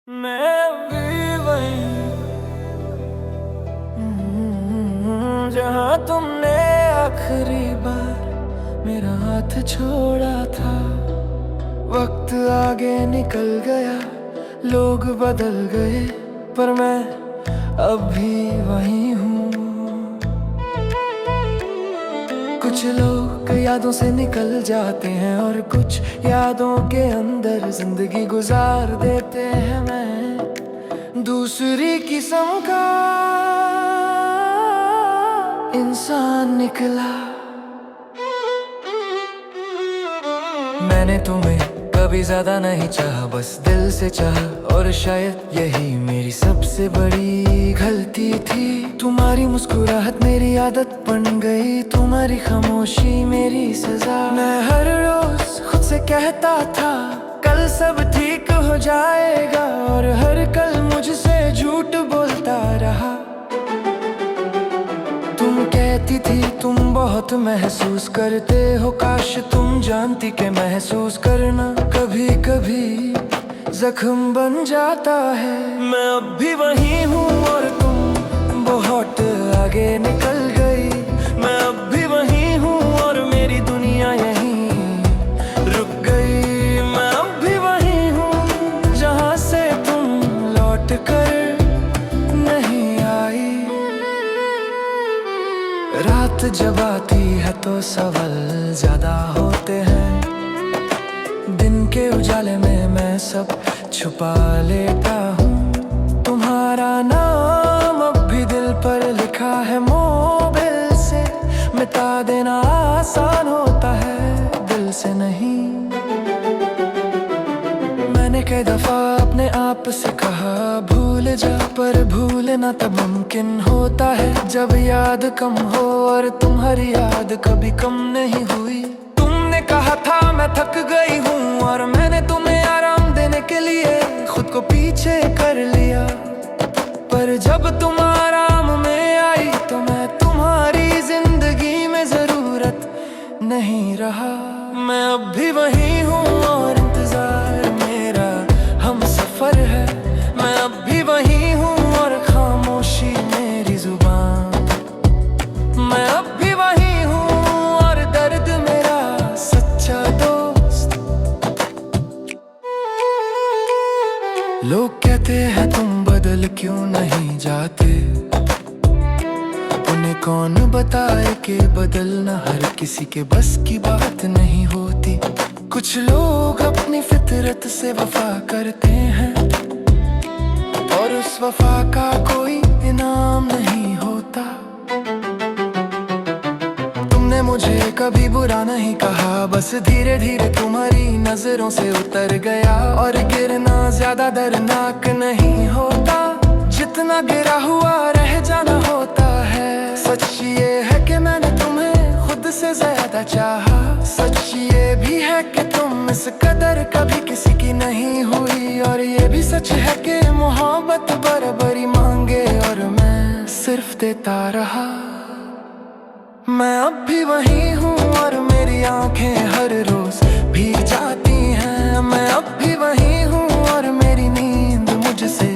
मैं अभी वहीं जहाँ तुमने आखिरी बार मेरा हाथ छोड़ा था। वक्त आगे निकल गया, लोग बदल गए, पर मैं अभी वहीं हूँ। कुछ लोग यादों से निकल जाते हैं और कुछ यादों के अंदर जिंदगी गुजार देते हैं। मैं दूसरी किस्म का इंसान निकला। मैंने तुम्हें कभी ज्यादा नहीं चाहा, बस दिल से चाहा, और शायद यही मेरी सबसे बड़ी गलती थी। तुम्हारी मुस्कुराहट मेरी आदत बन गई, तुम्हारी खामोशी मेरी सजा। मैं हर रोज खुद से कहता था कल सब ठीक हो जाएगा, और हर कल मुझसे झूठ बोलता रहा। तुम कहती थी तुम बहुत महसूस करते हो, काश तुम जानती कि महसूस करना कभी कभी जख्म बन जाता है। मैं अब भी वहीं हूँ और तुम बहुत आगे निकल गई। मैं अब भी वहीं हूँ और मेरी दुनिया यहीं रुक गई। मैं अब भी वहीं हूँ जहाँ से तुम लौट कर नहीं आई। रात जब आती है तो सवाल ज्यादा होते हैं, दिन के उजाले में मैं सब छुपा लेता हूँ। तुम्हारा नाम अब भी दिल पर लिखा है, मोबाइल से मिटा देना आसान होता है, दिल से नहीं। मैंने कई दफा अपने आप से कहा भूल जा, पर भूलना तब मुमकिन होता है जब याद कम हो, और तुम्हारी याद कभी कम नहीं हुई। तुमने कहा था मैं थक गई हूँ, और मैंने तुम्हें आराम देने के लिए खुद को पीछे कर लिया। पर जब तुम आराम में आई तो मैं तुम्हारी जिंदगी में जरूरत नहीं रहा। मैं अब भी वहीं हूँ और इंतजार मेरा हम सफर है। मैं अब भी वहीं हूँ और खामोशी मेरी जुबान। मैं अब भी वहीं हूँ और दर्द मेरा सच्चा दोस्त। लोग कहते हैं तुम बदल क्यों नहीं जाते, उन्हें कौन बताए कि बदलना हर किसी के बस की बात नहीं होती। कुछ लोग अपनी फितरत से वफा करते हैं, और उस वफा का कोई इनाम नहीं होता। तुमने मुझे कभी बुरा नहीं कहा, बस धीरे धीरे तुम्हारी नजरों से उतर गया। और गिरना ज्यादा दर्दनाक नहीं होता, जितना गिरा हुआ रह जाना होता है। सच ये है कि मैंने तुम्हें खुद से ज्यादा चाहा, सच ये भी है कि तुम इस कदर कभी किसी की नहीं हुई। और ये भी सच है कि मोहब्बत बराबरी मांगे और मैं सिर्फ देता रहा। मैं अब भी वहीं हूँ और मेरी आंखें हर रोज भीग जाती हैं। मैं अब भी वहीं हूँ और मेरी नींद मुझसे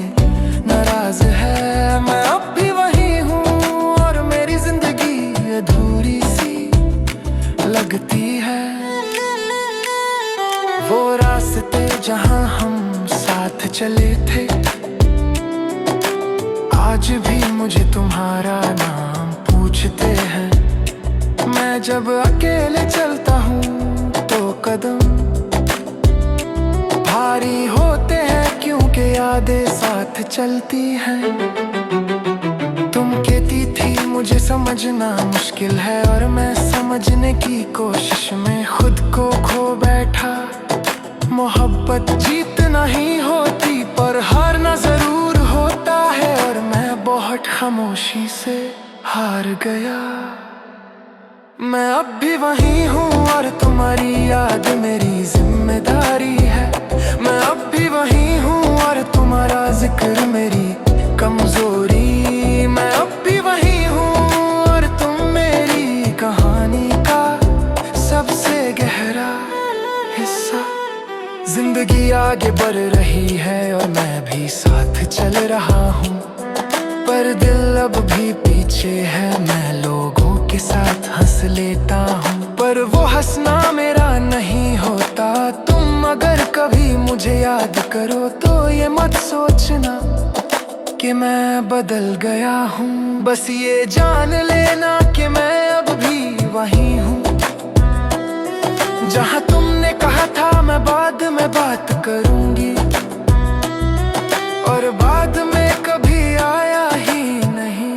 नाराज है। मैं अब भी वहीं हूँ और मेरी जिंदगी अधूरी सी लगती है। वो रास्ते जहाँ हम साथ चले थे, आज भी मुझे तुम्हारा नाम पूछते हैं। मैं जब अकेले चलता हूँ तो कदम भारी होते हैं, क्योंकि यादें साथ चलती हैं। तुम कहती थी मुझे समझना मुश्किल है, और मैं समझने की कोशिश में खुद को खो बैठा। मोहब्बत जीत नहीं होती पर हारना जरूर होता है, और मैं बहुत खामोशी से हार गया। मैं अब भी वहीं हूँ और तुम्हारी याद मेरी जिम्मेदारी है। मैं अब भी वहीं हूँ और तुम्हारा जिक्र मेरी कमजोरी। मैं अब भी वहीं हूँ और तुम मेरी कहानी का सबसे गहरा हिस्सा। जिंदगी आगे बढ़ रही है और मैं भी ही साथ चल रहा हूँ, पर दिल अब भी पीछे है। मैं लोगों के साथ हंस लेता हूँ, पर वो हंसना मेरा नहीं होता। तुम अगर कभी मुझे याद करो तो ये मत सोचना कि मैं बदल गया हूँ। बस ये जान लेना कि मैं अब भी वही हूँ, जहाँ तुमने कहा था मैं बाद में बात करूंगी, और बाद में कभी आया ही नहीं।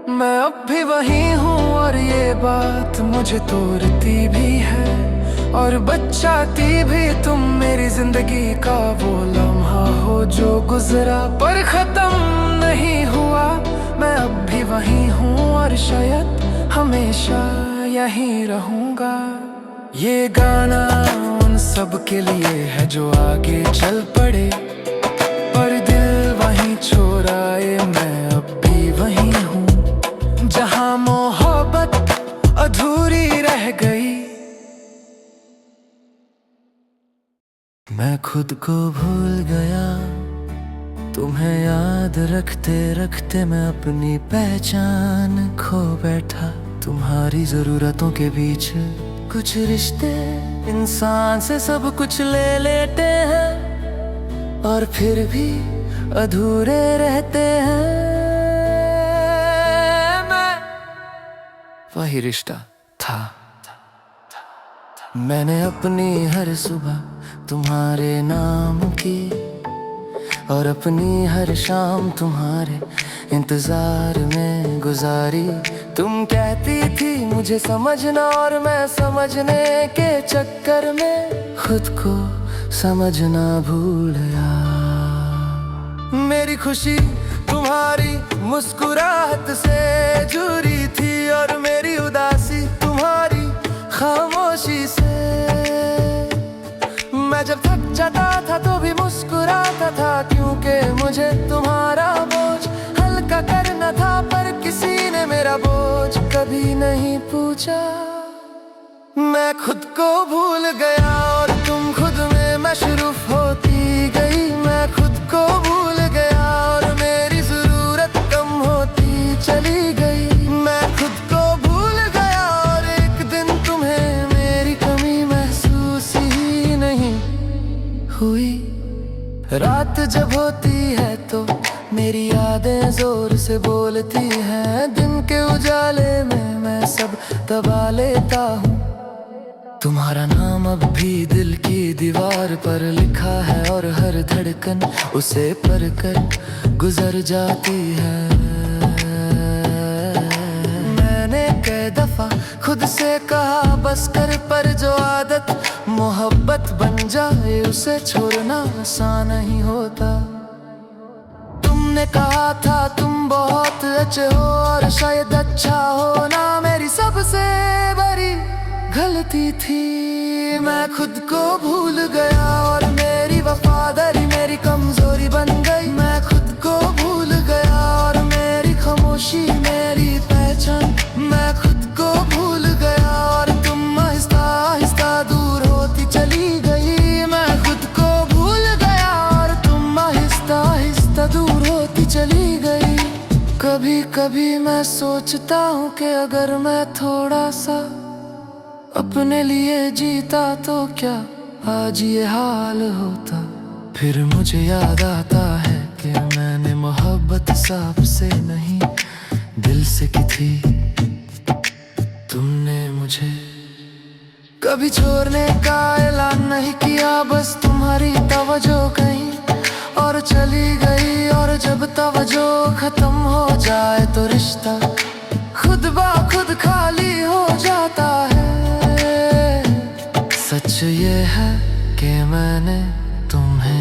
मैं अब भी वही हूँ, और ये बात मुझे तोड़ती भी है और बचाती भी। तुम मेरी जिंदगी का वो लम्हा हो जो गुजरा पर खत्म नहीं हुआ। मैं अब भी वही हूँ और शायद हमेशा यहीं रहूंगा। ये गाना उन सब के लिए है जो आगे चल पड़े, पर दिल वहीं छोड़ आए। मैं अब भी वही हूँ, जहाँ मोहब्बत अधूरी रह गई। मैं खुद को भूल गया, तुम्हें याद रखते रखते मैं अपनी पहचान खो बैठा। तुम्हारी जरूरतों के बीच कुछ रिश्ते इंसान से सब कुछ ले लेते हैं, और फिर भी अधूरे रहते हैं। मैं वही रिश्ता था। मैंने अपनी हर सुबह तुम्हारे नाम की, और अपनी हर शाम तुम्हारे इंतजार में गुजारी। तुम कहती थी मुझे समझना, और मैं समझने के चक्कर में खुद को समझना भूल गया। मेरी खुशी तुम्हारी मुस्कुराहट से जुड़ी थी, और मेरी उदासी तुम्हारी खामोशी से। मैं जब थक जाता था तो भी मुस्कुराता था, क्योंकि मुझे तुम्हारा बोझ हल्का करना था। पर किसी ने मेरा बोझ कभी नहीं पूछा। मैं खुद को भूल गया और तुम खुद में मशरूफ होती गई। मैं खुद को भूल गया और मेरी जरूरत कम होती चली गई। मैं खुद को भूल गया और एक दिन तुम्हें मेरी कमी महसूस ही नहीं हुई। रात जब होती है तो मेरी यादें जोर से बोलती हैं। दिन के उजाले में मैं सब दबा लेता हूँ। तुम्हारा नाम अब भी दिल की दीवार पर लिखा है, और हर धड़कन उसे पढ़कर गुजर जाती है। मैंने कई दफा खुद से कहा बस कर, पर जो आदत मोहब्बत बन जाए उसे छोड़ना आसान नहीं होता। तुमने कहा था तुम बहुत अच्छे हो और शायद अच्छा होना मेरी सबसे बड़ी गलती थी। मैं खुद को भूल गया और मेरी वफादारी मेरी कमजोरी बन गई। मैं खुद को भूल गया और मेरी खामोशी मेरी पहचान। मैं खुद को भूल गया और तुम आहिस्ता आहिस्ता दूर होती चली गई। मैं खुद को भूल गया और तुम आहिस्ता आहिस्ता दूर होती चली गई। कभी कभी मैं सोचता हूँ कि अगर मैं थोड़ा सा अपने लिए जीता तो क्या आज ये हाल होता। फिर मुझे याद आता है कि मैंने मोहब्बत साहब से नहीं दिल से की थी। तुमने मुझे कभी छोड़ने का ऐलान नहीं किया, बस तुम्हारी तवज्जो कहीं और चली गई। और जब तवज्जो खत्म हो जाए तो रिश्ता खुद ब खुद खाली हो जाता है। सच ये है कि मैंने तुम्हें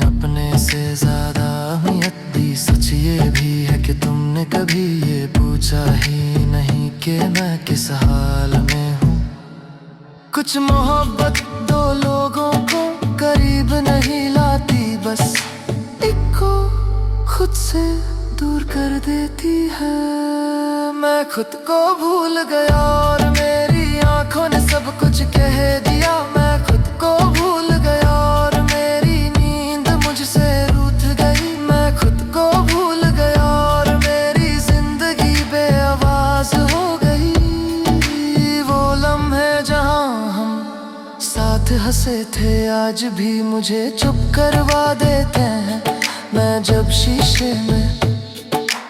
अपने से ज्यादा अहमियत दी। सच ये भी है कि तुमने कभी ये पूछा ही नहीं कि मैं किस हाल में हूँ। कुछ मोहब्बत दो लोगों को करीब नहीं लाती, बस एक को खुद से दूर कर देती है। मैं खुद को भूल गया और मेरी आंखों ने सब कुछ कह दिया। मैं खुद को भूल गया और थे आज भी मुझे चुप करवा देते हैं। मैं जब शीशे में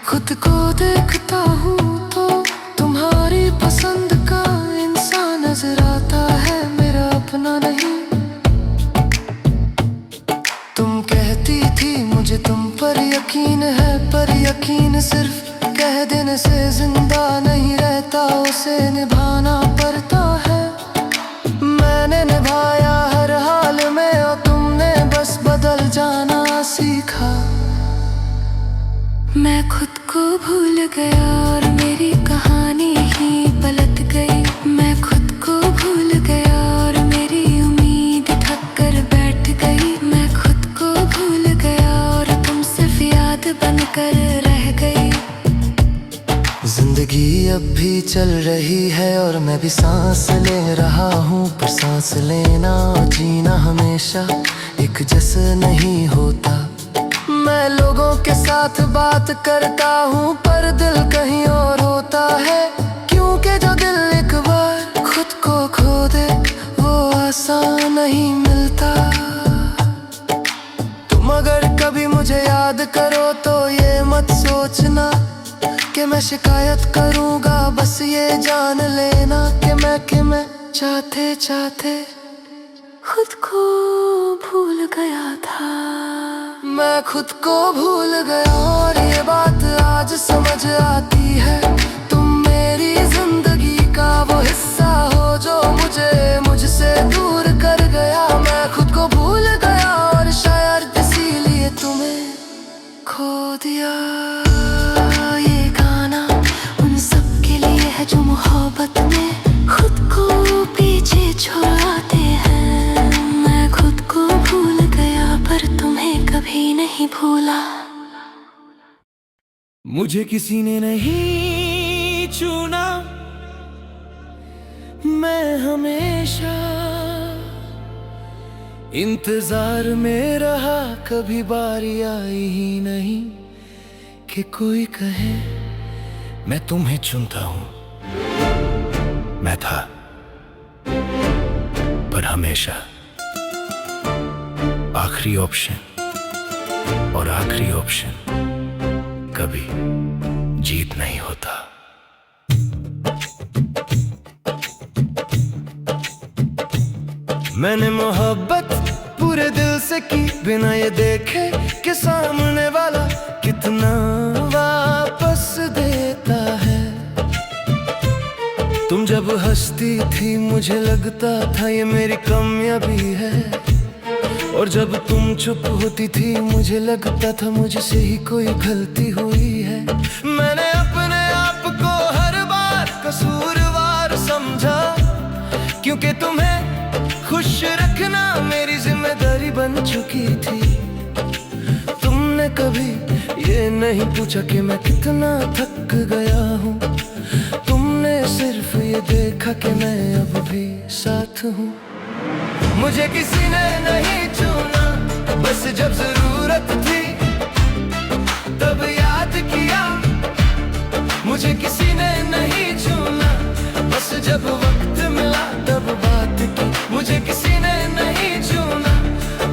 खुद को देखता हूँ तो तुम्हारी पसंद का इंसान नजर आता है, मेरा अपना नहीं। तुम कहती थी मुझे तुम पर यकीन है, पर यकीन सिर्फ कह देने से जिंदा नहीं रहता, उसे निभाना पड़ता है। मैंने निभाया हर हाल में और तुमने बस बदल जाना सीखा। मैं खुद को भूल गया और मेरी कहानी ही पलट गई। मैं खुद को भूल गया और मेरी उम्मीद थक कर बैठ गई। मैं खुद को भूल गया और तुम सिर्फ याद बनकर रह गई। जिंदगी अब भी चल रही है और मैं भी सांस ले रहा हूँ, पर सांस लेना और जीना हमेशा एक जैसा नहीं होता। मैं लोगों के साथ बात करता हूँ पर दिल कहीं और होता है, क्योंकि जो दिल एक बार खुद को खो दे वो आसान नहीं मिलता। तुम अगर कभी मुझे याद करो तो ये मत सोचना कि मैं शिकायत करूँगा, बस ये जान लेना कि मैं चाहते चाहते खुद को भूल गया था। मैं खुद को भूल गया और ये बात आज समझ आती है। तुम मेरी जिंदगी का वो हिस्सा हो जो मुझसे दूर कर गया। मैं खुद को भूल गया और शायद इसीलिए तुम्हें खो दिया। ये गाना उन सब के लिए है जो मोहब्बत में खुद को पीछे छोड़ाते हैं। मैं खुद को भूल गया पर तुम्हें कभी नहीं भूला। मुझे किसी ने नहीं चुना, मैं हमेशा इंतजार में रहा, कभी बारी आई ही नहीं कि कोई कहे मैं तुम्हें चुनता हूं। मैं था पर हमेशा आखिरी ऑप्शन, और आखिरी ऑप्शन कभी जीत नहीं होता। मैंने मोहब्बत पूरे दिल से की, बिना ये देखे कि सामने वाला कितना वापस देता है। तुम जब हंसती थी मुझे लगता था ये मेरी कामयाबी है, और जब तुम चुप होती थी मुझे लगता था मुझसे ही कोई गलती हुई है। मैंने अपने आप को हर बार कसूरवार समझा, क्योंकि तुम्हें खुश रखना मेरी जिम्मेदारी बन चुकी थी। तुमने कभी ये नहीं पूछा कि मैं कितना थक गया हूँ, तुमने सिर्फ ये देखा कि मैं अब भी साथ हूँ। मुझे किसी ने नहीं चुना, बस जब जरूरत थी तब याद किया। मुझे किसी ने नहीं चुना, बस जब वक्त मिला तब बात की। मुझे किसी ने नहीं चुना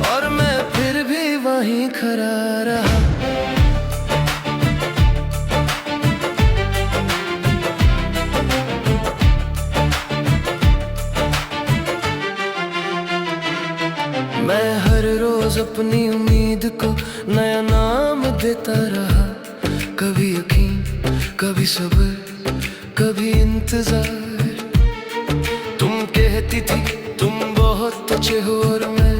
और मैं फिर भी वहीं खड़ा रहा। मैं हर रोज अपनी उम्मीद को नया नाम देता रहा, कभी यकीन, कभी सब्र, कभी इंतजार। तुम कहती थी तुम बहुत अच्छे हो और मैं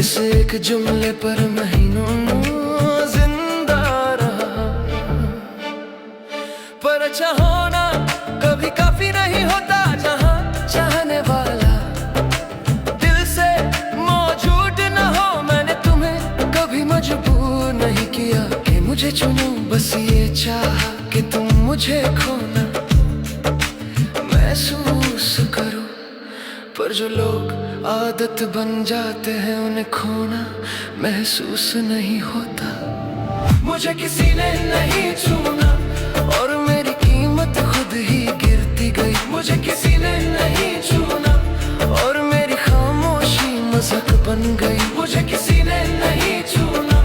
इस एक जुमले पर महीनों जिंदा रहा। पर अच्छा होना कभी काफी नहीं होता, जहाँ चाहने वाला दिल से मौजूद न हो। मैंने तुम्हें कभी मजबूर नहीं किया कि मुझे चुनो, बस ये चाहा कि तुम मुझे खोना महसूस करो। पर जो लोग आदत बन जाते हैं उन्हें खोना महसूस नहीं होता। मुझे किसी ने नहीं चुना और मेरी कीमत खुद ही गिरती गई। मुझे किसी ने नहीं चुना और मेरी खामोशी मजाक बन गई। मुझे किसी ने नहीं चुना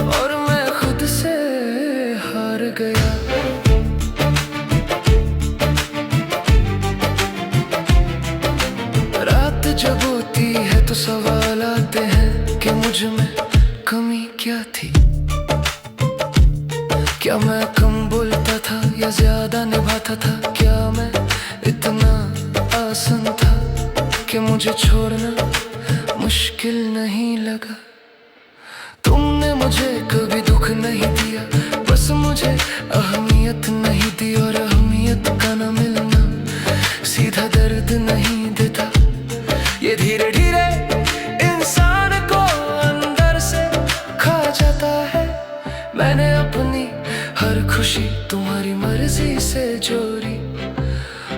और मैं खुद से हार गया। रात जब होती है तो सवाल आते हैं कि मुझ में कमी क्या थी। क्या मैं कम बोलता था या ज्यादा निभाता था? क्या मैं इतना आसान था कि मुझे छोड़ना मुश्किल नहीं लगा? तुमने मुझे कभी दुख नहीं दिया, बस मुझे अहमियत नहीं दी। और अहमियत का न मिलना सीधा दर्द नहीं देता, ये धीरे धीरे इंसान को अंदर से खा जाता है। मैंने अपनी हर खुशी तुम्हारी मर्जी से जोड़ी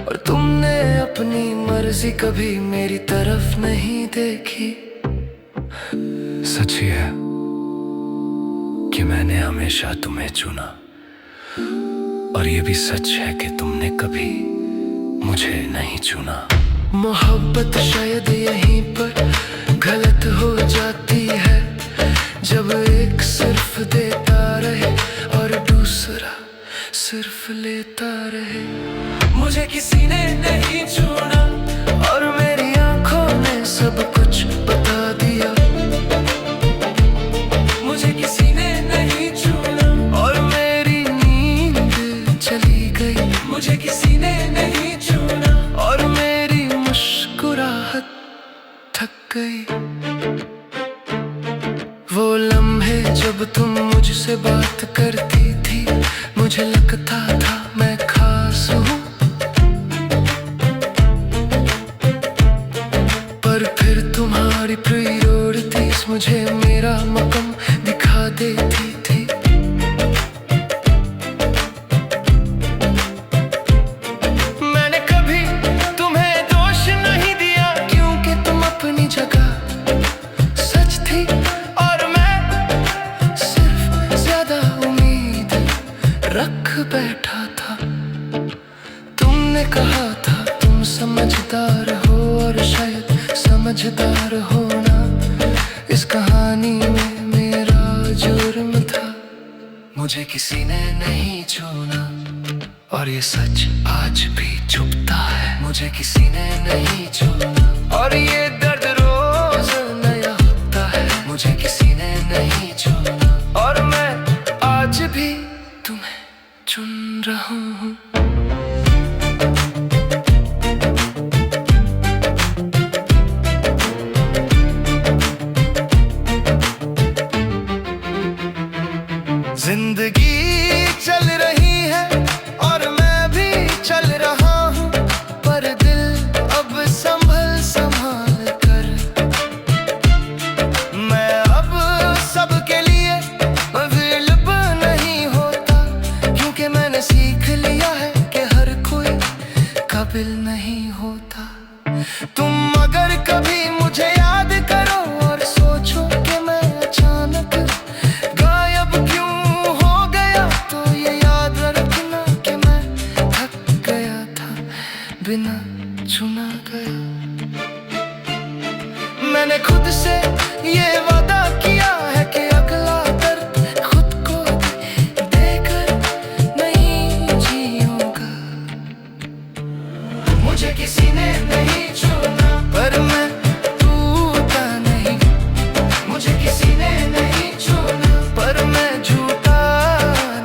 और तुमने अपनी मर्जी कभी मेरी तरफ नहीं देखी। सच ही है कि मैंने हमेशा तुम्हें चुना और ये भी सच है कि तुमने कभी मुझे नहीं चुना। मोहब्बत शायद यहीं पर गलत हो जाती है, जब एक सिर्फ देता रहे और दूसरा सिर्फ लेता रहे। मुझे किसी ने नहीं चुना और मेरी आंखों ने सब कुछ बता दिया। मुझे किसी ने नहीं चुना और मेरी नींद चली गई। मुझे किसी ने नहीं चुना और मेरी मुस्कुराहट थक गई। वो लम्हे जब तुम मुझसे बात करती थी, मुझे लगता था मैं खास हूँ, पर फिर तुम्हारी प्रायोरिटीज मुझे मेरा मकाम दिखा देती थी। मैंने कभी तुम्हें दोष नहीं दिया क्योंकि तुम अपनी जगह सच थी और मैं सिर्फ ज्यादा उम्मीद रख बैठा था। तुमने कहा था तुम समझदार हो और शायद समझदार होना इस कहानी में मेरा जुर्म था। मुझे किसी ने नहीं छूना और ये सच आज भी छुपता है। मुझे किसी ने नहीं छूना और ये दर्द रोज नया होता है। मुझे किसी ने नहीं छूना और मैं आज भी तुम्हें चुन रहा हूँ। जिंदगी चल रही है और मैं भी चल रहा हूँ, पर दिल अब संभल संभाल कर। मैं अब सबके लिए अवेलेबल नहीं होता क्योंकि मैंने सीख लिया है कि हर कोई काबिल नहीं होता। तुम अगर कभी मुझे याद करो और सोचो कि मैं अचानक गायब क्यों हो गया, तो ये याद रखना कि मैं थक गया था, बिना चुना गया। मैंने खुद से ये वादा किया है कि अगला दर्द खुद को देकर नहीं जीऊंगा। मुझे किसी ने नहीं चुना पर मैं टूटा नहीं। मुझे किसी ने नहीं चुना पर मैं झूठा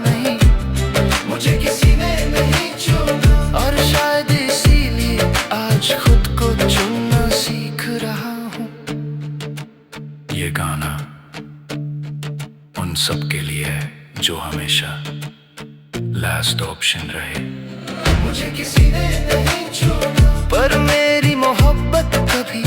नहीं। मुझे किसी ने नहीं चुना और शायद इसीलिए आज खुद को चुनना सीख रहा हूँ। ये गाना उन सब के लिए है जो हमेशा लास्ट ऑप्शन रहे। मुझे किसी ने नहीं चुना पर मेरी मोहब्बत कभी